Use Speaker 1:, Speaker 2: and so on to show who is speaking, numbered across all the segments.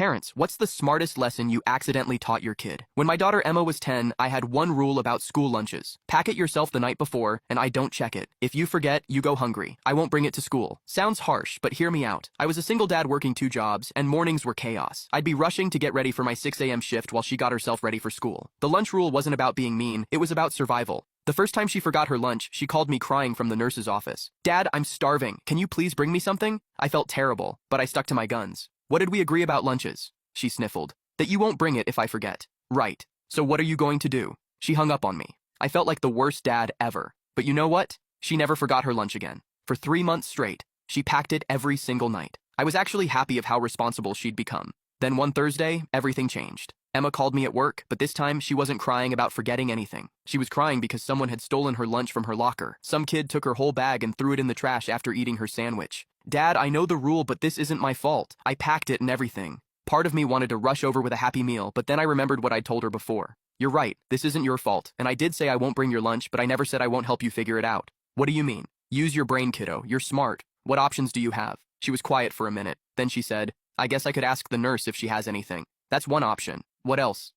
Speaker 1: Parents, what's the smartest lesson you accidentally taught your kid? When my daughter Emma was 10, I had one rule about school lunches. Pack it yourself the night before, and I don't check it. If you forget, you go hungry. I won't bring it to school. Sounds harsh, but hear me out. I was a single dad working 2 jobs, and mornings were chaos. I'd be rushing to get ready for my 6 a.m. shift while she got herself ready for school. The lunch rule wasn't about being mean, it was about survival. The first time she forgot her lunch, she called me crying from the nurse's office. Dad, I'm starving. Can you please bring me something? I felt terrible, but I stuck to my guns. What did we agree about lunches? She sniffled. That you won't bring it if I forget. Right. So what are you going to do? She hung up on me. I felt like the worst dad ever. But you know what? She never forgot her lunch again. For 3 months straight, she packed it every single night. I was actually happy of how responsible she'd become. Then one Thursday, everything changed. Emma called me at work, but this time she wasn't crying about forgetting anything. She was crying because someone had stolen her lunch from her locker. Some kid took her whole bag and threw it in the trash after eating her sandwich. Dad, I know the rule, but this isn't my fault. I packed it and everything. Part of me wanted to rush over with a happy meal, but then I remembered what I'd told her before. You're right, this isn't your fault, and I did say I won't bring your lunch, but I never said I won't help you figure it out. What do you mean? Use your brain, kiddo. You're smart. What options do you have? She was quiet for a minute. Then she said, I guess I could ask the nurse if she has anything. That's one option. What else?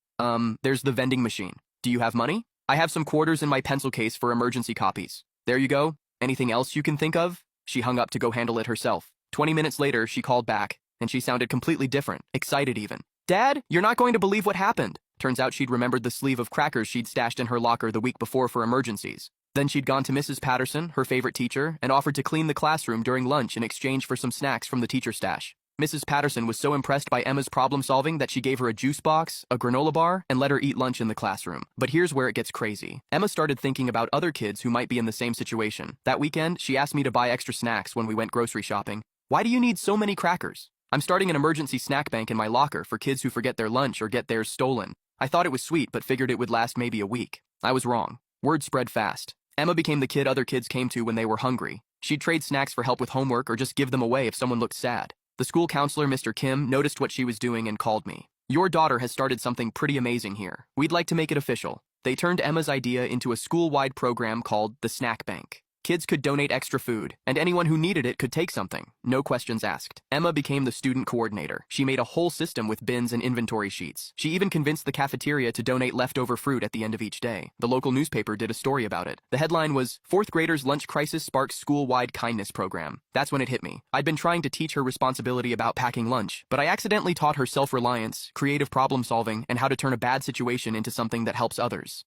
Speaker 1: There's the vending machine. Do you have money? I have some quarters in my pencil case for emergency copies. There you go. Anything else you can think of? She hung up to go handle it herself. 20 minutes later, she called back, and she sounded completely different, excited even. Dad, you're not going to believe what happened. Turns out she'd remembered the sleeve of crackers she'd stashed in her locker the week before for emergencies. Then she'd gone to Mrs. Patterson, her favorite teacher, and offered to clean the classroom during lunch in exchange for some snacks from the teacher stash. Mrs. Patterson was so impressed by Emma's problem solving that she gave her a juice box, a granola bar, and let her eat lunch in the classroom. But here's where it gets crazy. Emma started thinking about other kids who might be in the same situation. That weekend, she asked me to buy extra snacks when we went grocery shopping. Why do you need so many crackers? I'm starting an emergency snack bank in my locker for kids who forget their lunch or get theirs stolen. I thought it was sweet, but figured it would last maybe a week. I was wrong. Word spread fast. Emma became the kid other kids came to when they were hungry. She'd trade snacks for help with homework or just give them away if someone looked sad. The school counselor, Mr. Kim, noticed what she was doing and called me. Your daughter has started something pretty amazing here. We'd like to make it official. They turned Emma's idea into a school-wide program called the Snack Bank. Kids could donate extra food, and anyone who needed it could take something. No questions asked. Emma became the student coordinator. She made a whole system with bins and inventory sheets. She even convinced the cafeteria to donate leftover fruit at the end of each day. The local newspaper did a story about it. The headline was, "Fourth Graders Lunch Crisis Sparks School-Wide Kindness Program." That's when it hit me. I'd been trying to teach her responsibility about packing lunch, but I accidentally taught her self-reliance, creative problem-solving, and how to turn a bad situation into something that helps others.